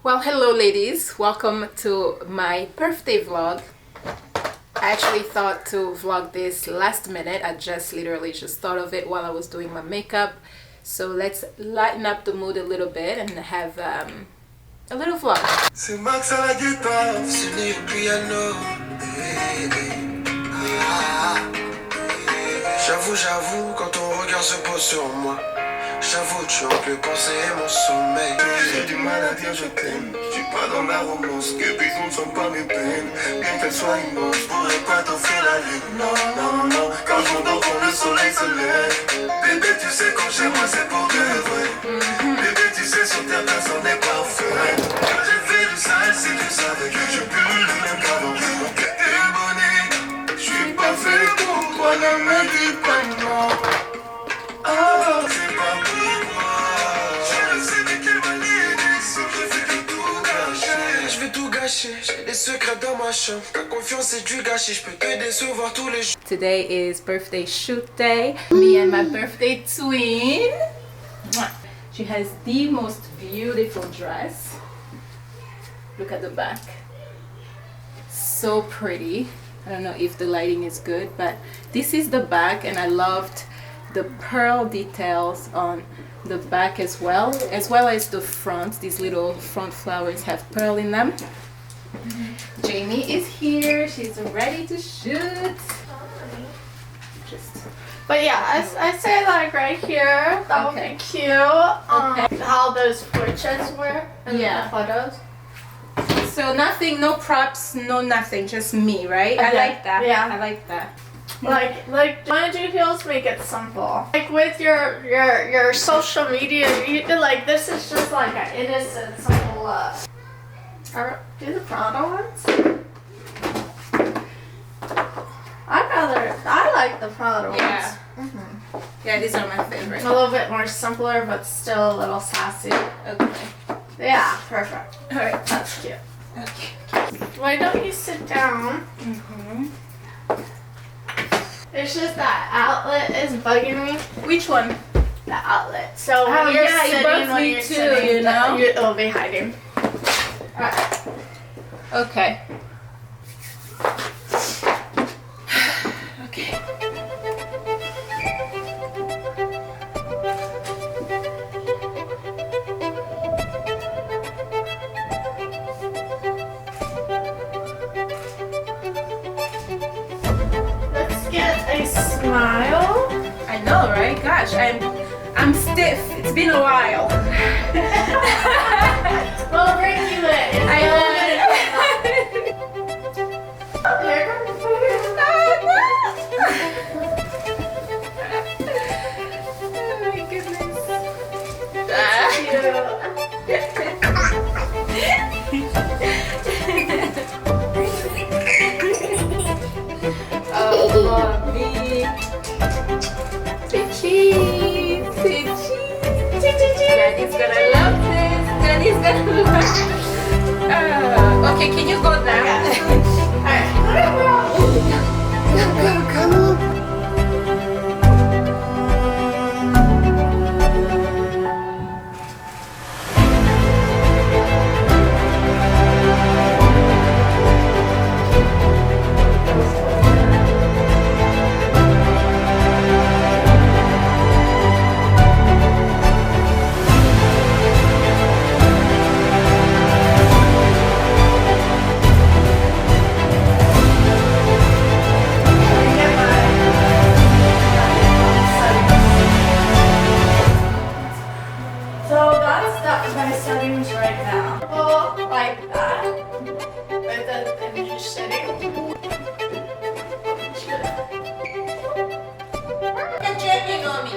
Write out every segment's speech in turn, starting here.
Well, hello ladies, welcome to my birthday vlog. I actually thought to vlog this last minute. I just literally just thought of it while I was doing my makeup. So let's lighten up the mood a little bit and have a little vlog. C'est Max à la guitare, sonner le piano. J'avoue, quand ton regard se pose sur moi. J'avoue, tu en peux penser mon sommeil. J'ai du mal à dire je t'aime. Je suis pas dans la romance, que tes ondes sont pas mes peines. Bien qu'elles soient immenses, je pourrais pas t'offrir la lune. Non, quand je m'endors quand le soleil se lève. Bébé, tu sais quand j'aime moi c'est pour de vrai. Bébé, tu sais sur terre personne n'est parfait. Quand j'ai fait du sale, si tu savais que je brûle le même qu'avant. Mon cœur est bonnet, je suis pas fait pour toi, ne me dis pas non. Oh, c'est pas pour moi. Je le sais, mais quelle malédiction. Je fais que tout gâcher. Je vais tout gâcher. J'ai des secrets dans ma chambre. Ta confiance c'est du gâchis. Je peux te décevoir tous les jours. Today is birthday shoot day. Me and my birthday twin. She has the most beautiful dress. Look at the back. So pretty. I don't know if the lighting is good, but this is the back, and I loved the pearl details on the back as well as the front. These little front flowers have pearl in them. Jamie is here. She's ready to shoot. But yeah, I say like right here, that would be cute. How those portraits were in the photos. So nothing, no props, no nothing, just me, right? I like that. Yeah, I like that. Like Manju heels make it simple. Like with your social media, you like this is just like an innocent, simple look. Or do the Prada ones? I like the Prada ones. Yeah. Mm-hmm. Yeah, these are my favorite. A little bit more simpler, but still a little sassy. Okay. Yeah, perfect. All right, that's cute. Okay. Why don't you sit down? It's just that outlet is bugging me. Which one? The outlet. So when you're sitting, when you're sitting, you know? It'll be hiding. Alright. Okay. Okay. A smile. I know, right? Gosh, I'm stiff. It's been a while. We'll bring you in. Here comes the Oh my goodness. That's Oh, mommy. Cheese. Daddy's gonna love this. Daddy's gonna love it. Okay, can you go down? Come on. my settings right now. Oh, like that. With the image setting. You're jamming on me.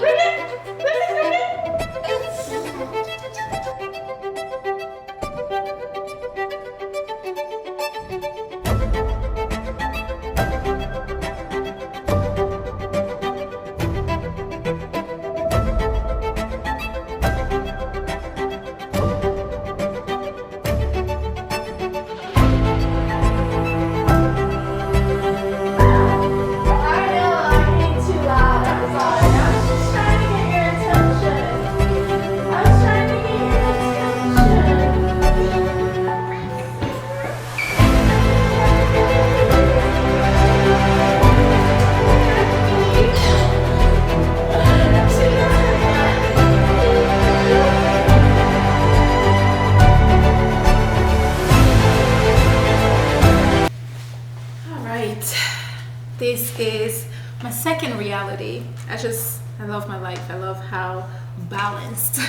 second reality, I love my life. I love how balanced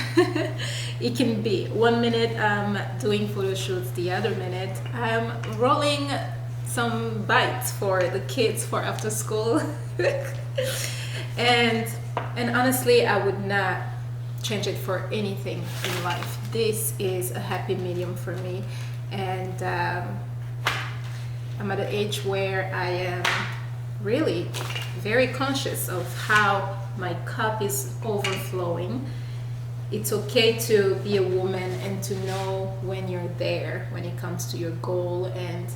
it can be. One minute I'm doing photo shoots, the other minute I'm rolling some bites for the kids for after school. and honestly, I would not change it for anything in life. This is a happy medium for me, and I'm at an age where I am really very conscious of how my cup is overflowing. It's okay to be a woman and to know when you're there, when it comes to your goal and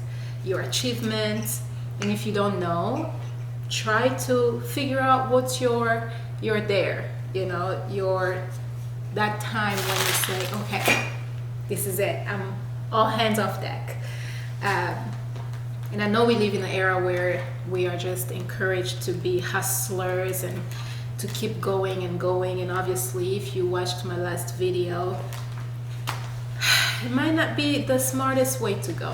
your achievements. And if you don't know, try to figure out what's you're there, you know, that time when you say, okay, this is it, I'm all hands off deck. And I know we live in an era where we are just encouraged to be hustlers and to keep going and going. And obviously, if you watched my last video, it might not be the smartest way to go.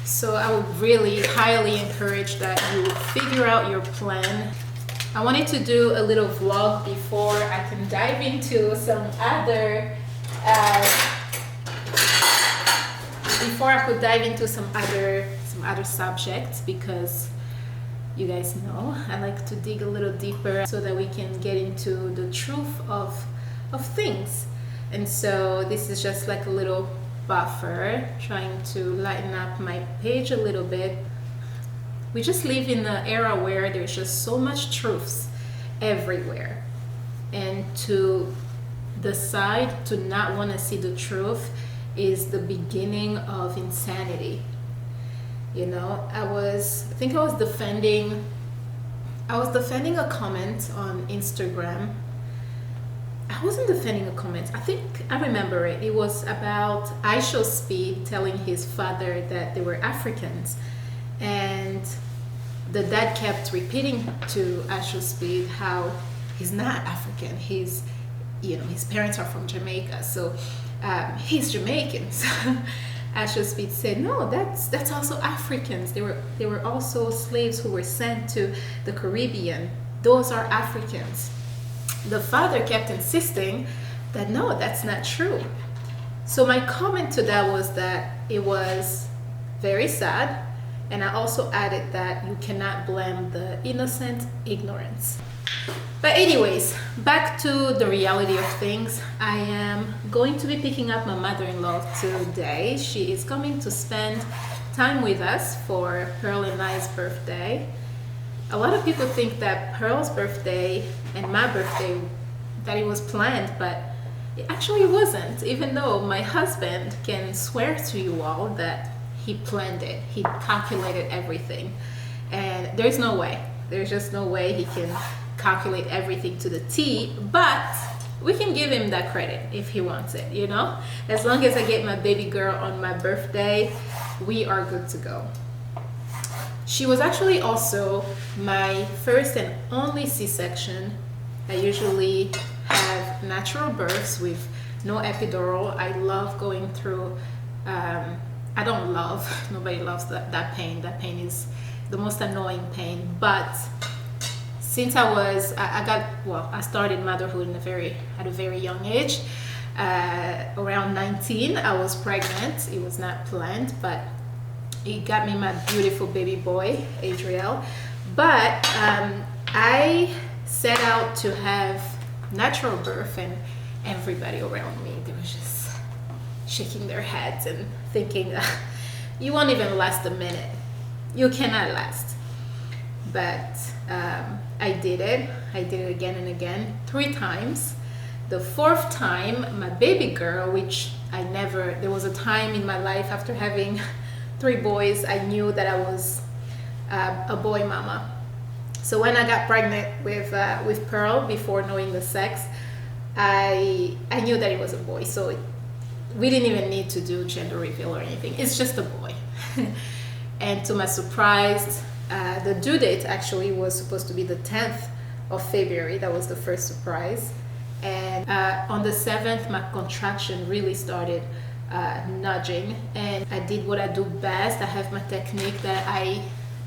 So I would really highly encourage that you figure out your plan. I wanted to do a little vlog before I can dive into some other subjects, because you guys know I like to dig a little deeper so that we can get into the truth of things. And so this is just like a little buffer, trying to lighten up my page a little bit. We just live in an era where there's just so much truths everywhere, and to decide to not want to see the truth is the beginning of insanity. You know, I was defending a comment on Instagram. I wasn't defending a comment. I think I remember it. It was about Speed telling his father that they were Africans, and the dad kept repeating to Speed how he's not African. His parents are from Jamaica, so he's Jamaican. So Speed said, no, that's also Africans. They were also slaves who were sent to the Caribbean. Those are Africans. The father kept insisting that no, that's not true. So my comment to that was that it was very sad, and I also added that you cannot blame the innocent ignorance. But anyways, back to the reality of things. I am going to be picking up my mother-in-law today. She is coming to spend time with us for Pearl and I's birthday. A lot of people think that Pearl's birthday and my birthday, that it was planned, but it actually wasn't, even though my husband can swear to you all that he planned it. He calculated everything, and there's just no way he can calculate everything to the T, but we can give him that credit if he wants it, you know? As long as I get my baby girl on my birthday, we are good to go. She was actually also my first and only C-section. I usually have natural births with no epidural. I love going through, nobody loves that pain. That pain is the most annoying pain. But since I started motherhood at a very young age. Around 19, I was pregnant. It was not planned, but it got me my beautiful baby boy, Adriel. But I set out to have natural birth, and everybody around me, they were just shaking their heads and thinking, you won't even last a minute. You cannot last. But I did it. I did it again and again, 3 times. The 4th time, my baby girl, which there was a time in my life after having 3 boys, I knew that I was a boy mama. So when I got pregnant with Pearl, before knowing the sex, I knew that it was a boy. So we didn't even need to do gender reveal or anything. It's just a boy. And to my surprise, the due date actually was supposed to be the 10th of February. That was the first surprise. And on the 7th, my contraction really started nudging, and I did what I do best. I have my technique that I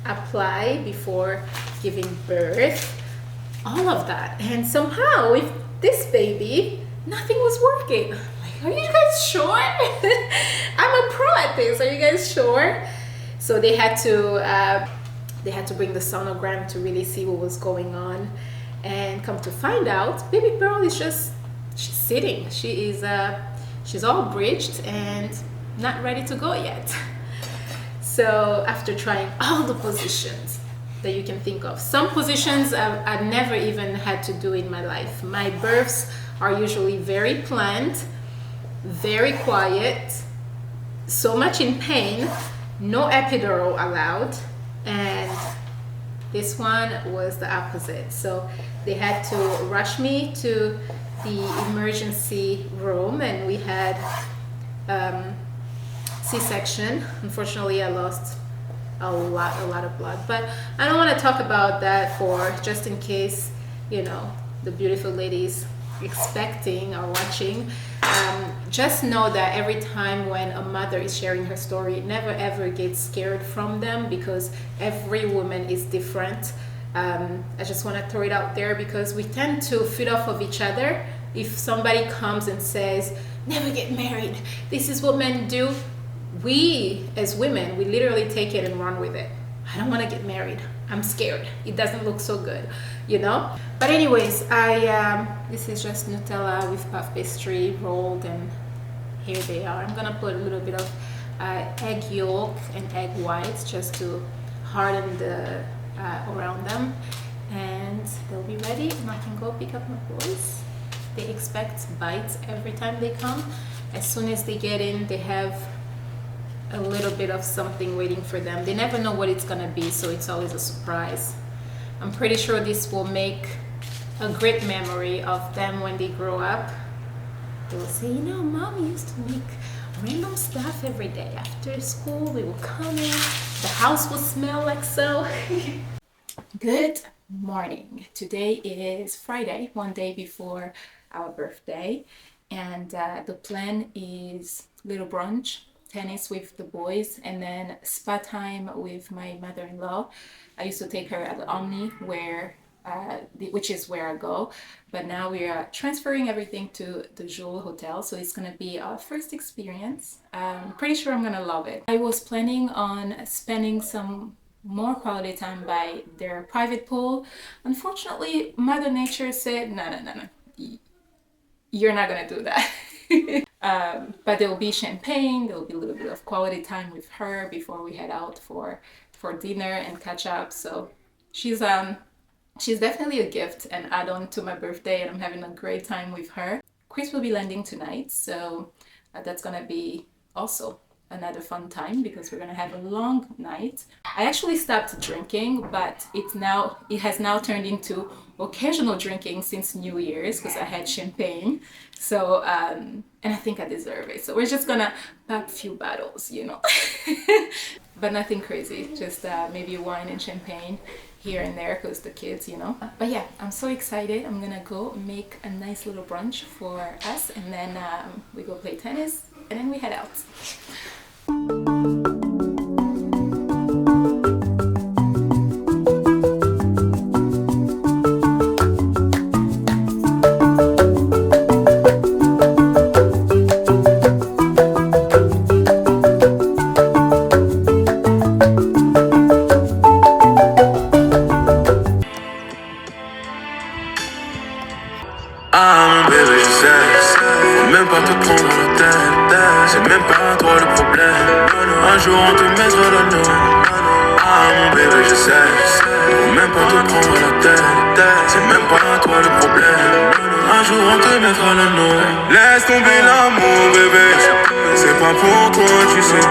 apply before giving birth, all of that, and somehow with this baby nothing was working. Like, are you guys sure? I'm a pro at this, are you guys sure? So they had to bring the sonogram to really see what was going on, and come to find out, baby girl is just, she's sitting, she's all bridged and not ready to go yet. So after trying all the positions that you can think of, some positions I've never even had to do in my life. My births are usually very planned, very quiet, so much in pain, no epidural allowed, and this one was the opposite. So they had to rush me to the emergency room, and we had C-section. Unfortunately, I lost a lot of blood, but I don't want to talk about that, for just in case, you know, the beautiful ladies expecting or watching. Just know that every time when a mother is sharing her story, never ever get scared from them, because every woman is different. I just want to throw it out there, because we tend to feed off of each other. If somebody comes and says, never get married, this is what men do, we as women, we literally take it and run with it. I don't want to get married, I'm scared, it doesn't look so good, you know. But anyways, this is just Nutella with puff pastry rolled, and here they are. I'm gonna put a little bit of egg yolk and egg whites just to harden the around them, and they'll be ready, and I can go pick up my boys. They expect bites every time they come. As soon as they get in, they have a little bit of something waiting for them. They never know what it's gonna be, so it's always a surprise. I'm pretty sure this will make a great memory of them when they grow up. They will say, you know, Mom used to make random stuff every day. After school, we will come in, the house will smell like so. Good morning. Today is Friday, one day before our birthday, and the plan is little brunch, tennis with the boys, and then spa time with my mother-in-law. I used to take her at the Omni, which is where I go, but now we are transferring everything to the Jewel Hotel, so it's gonna be our first experience. I'm pretty sure I'm gonna love it. I was planning on spending some more quality time by their private pool. Unfortunately, Mother Nature said, no, you're not gonna do that. But there will be champagne, there will be a little bit of quality time with her before we head out for dinner and catch up. So she's definitely a gift and add on to my birthday, and I'm having a great time with her. Chris will be landing tonight, so that's gonna be also another fun time, because we're gonna have a long night. I actually stopped drinking, but it has now turned into occasional drinking since New Year's, because I had champagne. So and I think I deserve it. So we're just gonna pop a few bottles, you know. But nothing crazy, just maybe wine and champagne here and there, because the kids, you know. But yeah, I'm so excited. I'm gonna go make a nice little brunch for us, and then we go play tennis, and then we head out. Ah mon bébé, je sais, faut même pas te prendre la tête, c'est même pas toi le problème. Un jour on te mettra l'anneau. Ah mon bébé, je sais, faut même pas te prendre la tête, c'est même pas toi le problème. Un jour on te mettra l'anneau. Laisse tomber l'amour bébé, c'est pas pour toi, tu sais.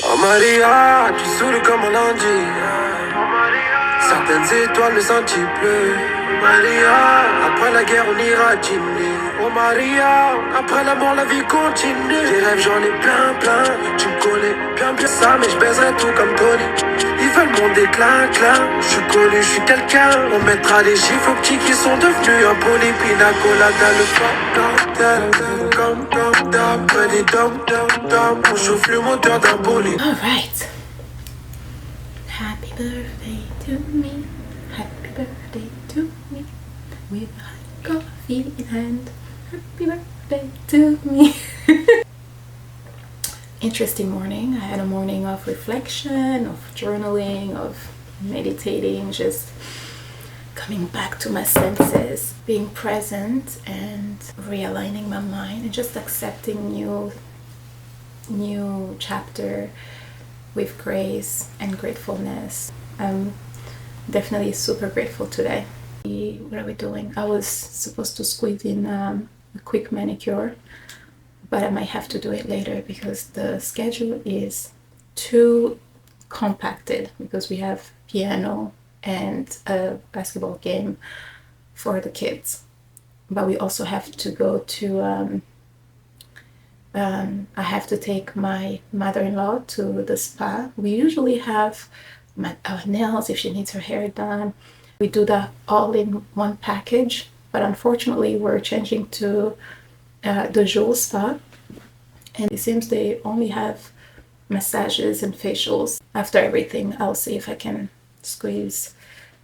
Oh Maria, tu saoules comme un lundi. certaines étoiles, mais un petit bleu. Maria, après la guerre on ira dîner. Oh Maria, après la mort la vie continue. Des rêves j'en ai plein plein, tu me connais bien ça, mais je baiserai tout comme Tony. Ils veulent mon déclin, clin. Je suis connu, je suis quelqu'un. On mettra des chiffres aux petits qui sont devenus impolis. Pina colada, le cocktail. Comme d'hab, près des dom. On chauffe le moteur d'un bolide. Alright. Happy birthday to me. Happy birthday to me. With a hot coffee in hand. Happy birthday to me. Interesting morning. I had a morning of reflection, of journaling, of meditating, just coming back to my senses, being present and realigning my mind and just accepting new chapter with grace and gratefulness. I'm definitely super grateful today. What are we doing? I was supposed to squeeze in a quick manicure, but I might have to do it later because the schedule is too compacted because we have piano and a basketball game for the kids. But we also have to go to I have to take my mother-in-law to the spa. We usually have our nails if she needs her hair done. We do that all in one package, but unfortunately we're changing to the Joule spa, and it seems they only have massages and facials. After everything, I'll see if I can squeeze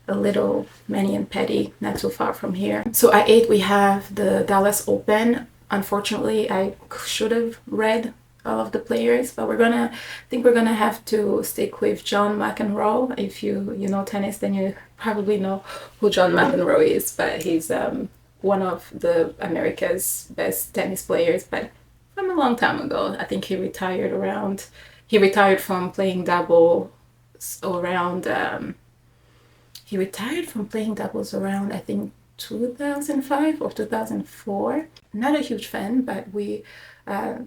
a little mani and pedi not too far from here. So at 8 we have the Dallas Open. Unfortunately, I should have read all of the players, but I think we're gonna have to stick with John McEnroe. If you know tennis, then you probably know who John McEnroe is, but he's one of the America's best tennis players, but from a long time ago. I think he retired from playing doubles around I think 2005 or 2004. Not a huge fan, but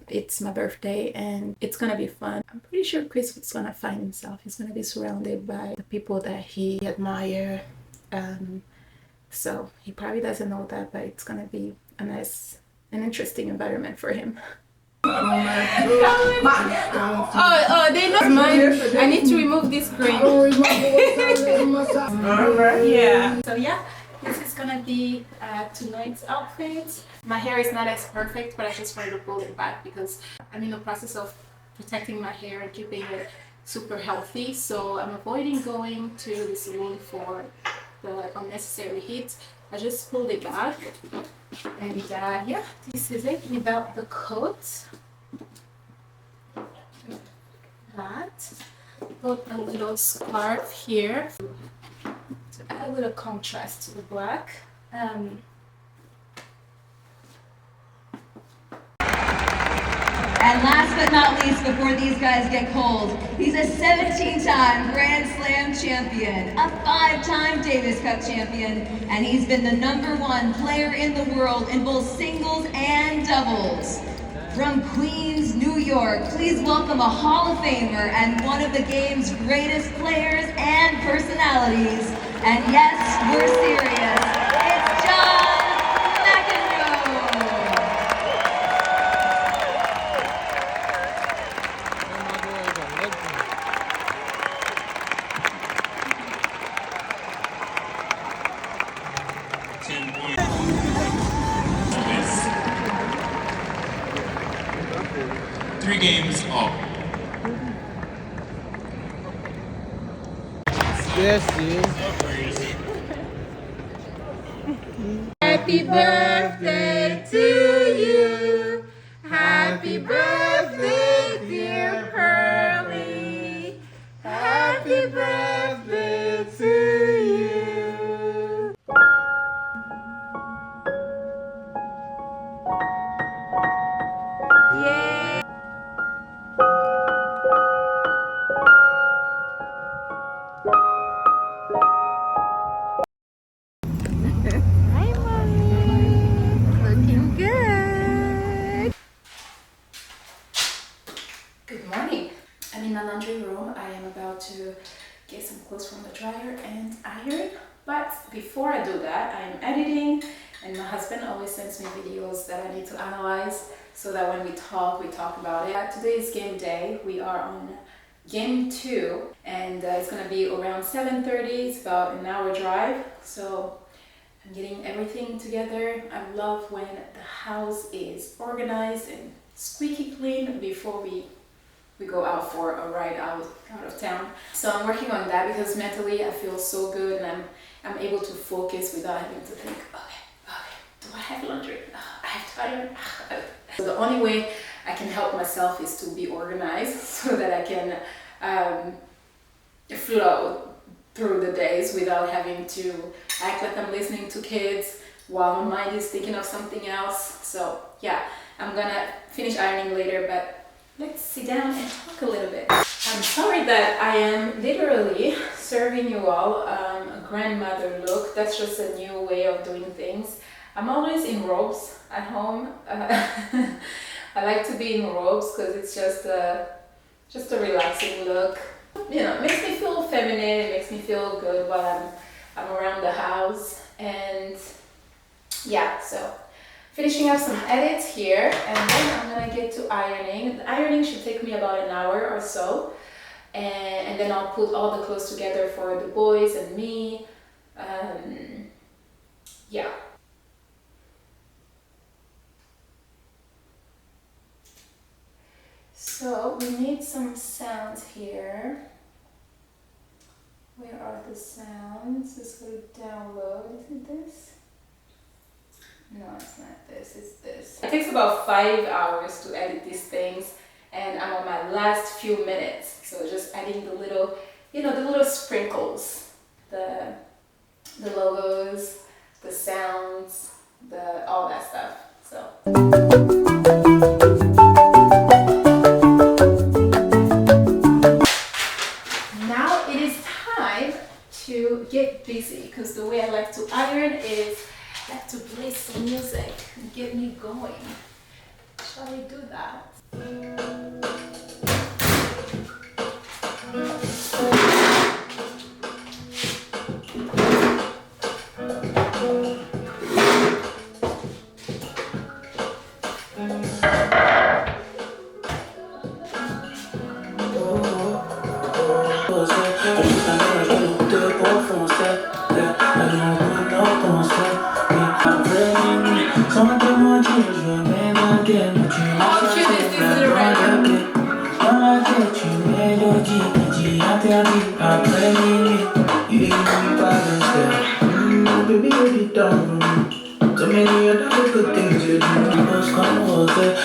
it's my birthday and it's gonna be fun. I'm pretty sure Chris is gonna find himself. He's gonna be surrounded by the people that he admire. So he probably doesn't know that, but it's gonna be a nice and interesting environment for him. Oh, they know mine. I need to remove this screen. Yeah. So yeah, this is gonna be tonight's outfit. My hair is not as perfect, but I just wanted to pull it back because I'm in the process of protecting my hair and keeping it super healthy. So I'm avoiding going to the salon for the unnecessary heat. I just pulled it back, and yeah, this is it without the coat. Put a little scarf here to add a little contrast to the black. And last but not least, before these guys get cold, he's a 17-time Grand Slam champion, a 5-time Davis Cup champion, and he's been the #1 player in the world in both singles and doubles. From Queens, New York, please welcome a Hall of Famer and one of the game's greatest players and personalities. And yes, we're serious. It's John McEnroe. Three games all. Yes, dude. happy birthday to you. Happy birthday, dear Pearly. Happy birthday to you. Yay. Hi, Mommy. But before I do that, I'm editing, and my husband always sends me videos that I need to analyze so that when we talk about it. Today is game day. We are on game 2, and it's gonna be around 7:30. It's about an hour drive, so I'm getting everything together. I love when the house is organized and squeaky clean before we go out for a ride out of town. So I'm working on that because mentally I feel so good, and I'm able to focus without having to think, okay, do I have laundry? I have to iron. So the only way I can help myself is to be organized so that I can flow through the days without having to act like I'm listening to kids while my mind is thinking of something else. So yeah, I'm gonna finish ironing later, but let's sit down and talk a little bit. I'm sorry that I am literally serving you all a grandmother look. That's just a new way of doing things. I'm always in robes at home. I like to be in robes because it's just a relaxing look. You know, it makes me feel feminine. It makes me feel good while I'm around the house. And yeah, so finishing up some edits here, and then I'm gonna get to ironing. The ironing should take me about an hour or so, and then I'll put all the clothes together for the boys and me. Yeah. So we need some sounds here. Where are the sounds? Let's go to download. Is it this? No, it's not this, it's this. It takes about 5 hours to edit these things, and I'm on my last few minutes. So just adding the little, the little sprinkles, the logos, the sounds, all that stuff. So. Now it is time to get busy, because the way I like to iron is I like to play some music and get me going. Shall we do that?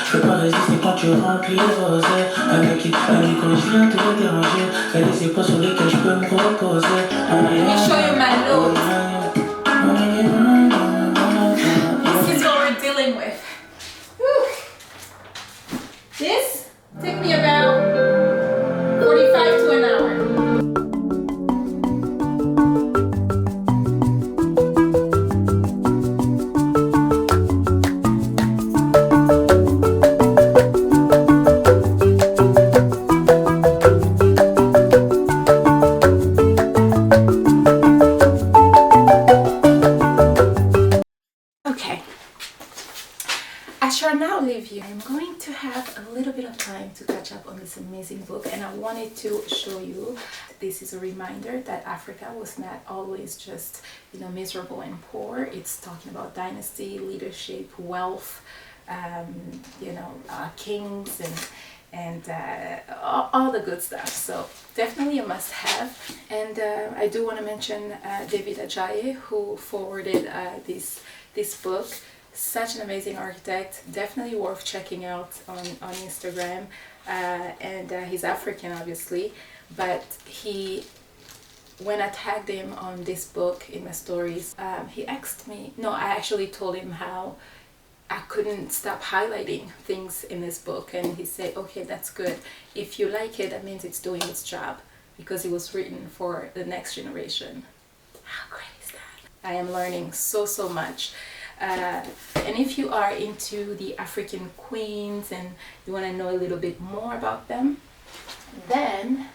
Je peux pas résister quand tu remplis le rosé. Avec quand je viens te déranger. T'as des épaules sur lesquelles je peux me reposer. Let me show you my look. This is what we're dealing with. Whew. This took me about 45 to an hour. I'm going to have a little bit of time to catch up on this amazing book, and I wanted to show you this is a reminder that Africa was not always just miserable and poor. It's talking about dynasty, leadership, wealth, kings and all the good stuff. So definitely a must-have. And I do want to mention David Ajayi, who forwarded this book. Such an amazing architect, definitely worth checking out on Instagram. And he's African, obviously, but when I tagged him on this book in my stories, he asked me, no, I actually told him how I couldn't stop highlighting things in this book, and he said, okay, that's good. If you like it, that means it's doing its job, because it was written for the next generation. How great is that? I am learning so much. And if you are into the African queens and you want to know a little bit more about them, then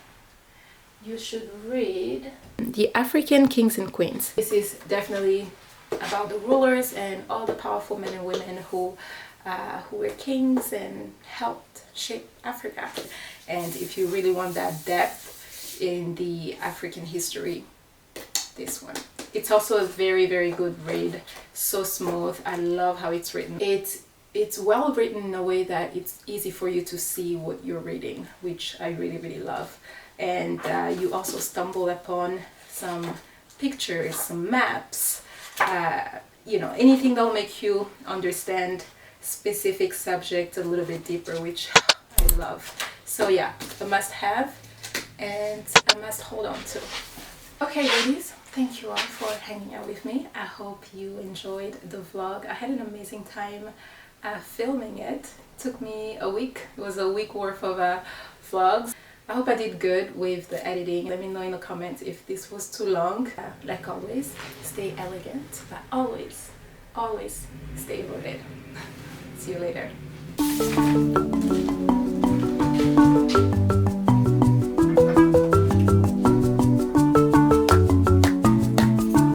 you should read The African Kings and Queens. This is definitely about the rulers and all the powerful men and women who were kings and helped shape Africa. And if you really want that depth in the African history, this one. It's also a very, very good read. So smooth. I love how it's written. It's well written in a way that it's easy for you to see what you're reading, which I really, really love. And you also stumble upon some pictures, some maps, you know, anything that'll make you understand specific subject a little bit deeper, which I love. So yeah, a must have and a must hold on to. Okay ladies, thank you all for hanging out with me. I hope you enjoyed the vlog. I had an amazing time filming it. It took me a week. It was a week worth of vlogs. I hope I did good with the editing. Let me know in the comments if this was too long. Like always, stay elegant, but always, always stay rooted. See you later.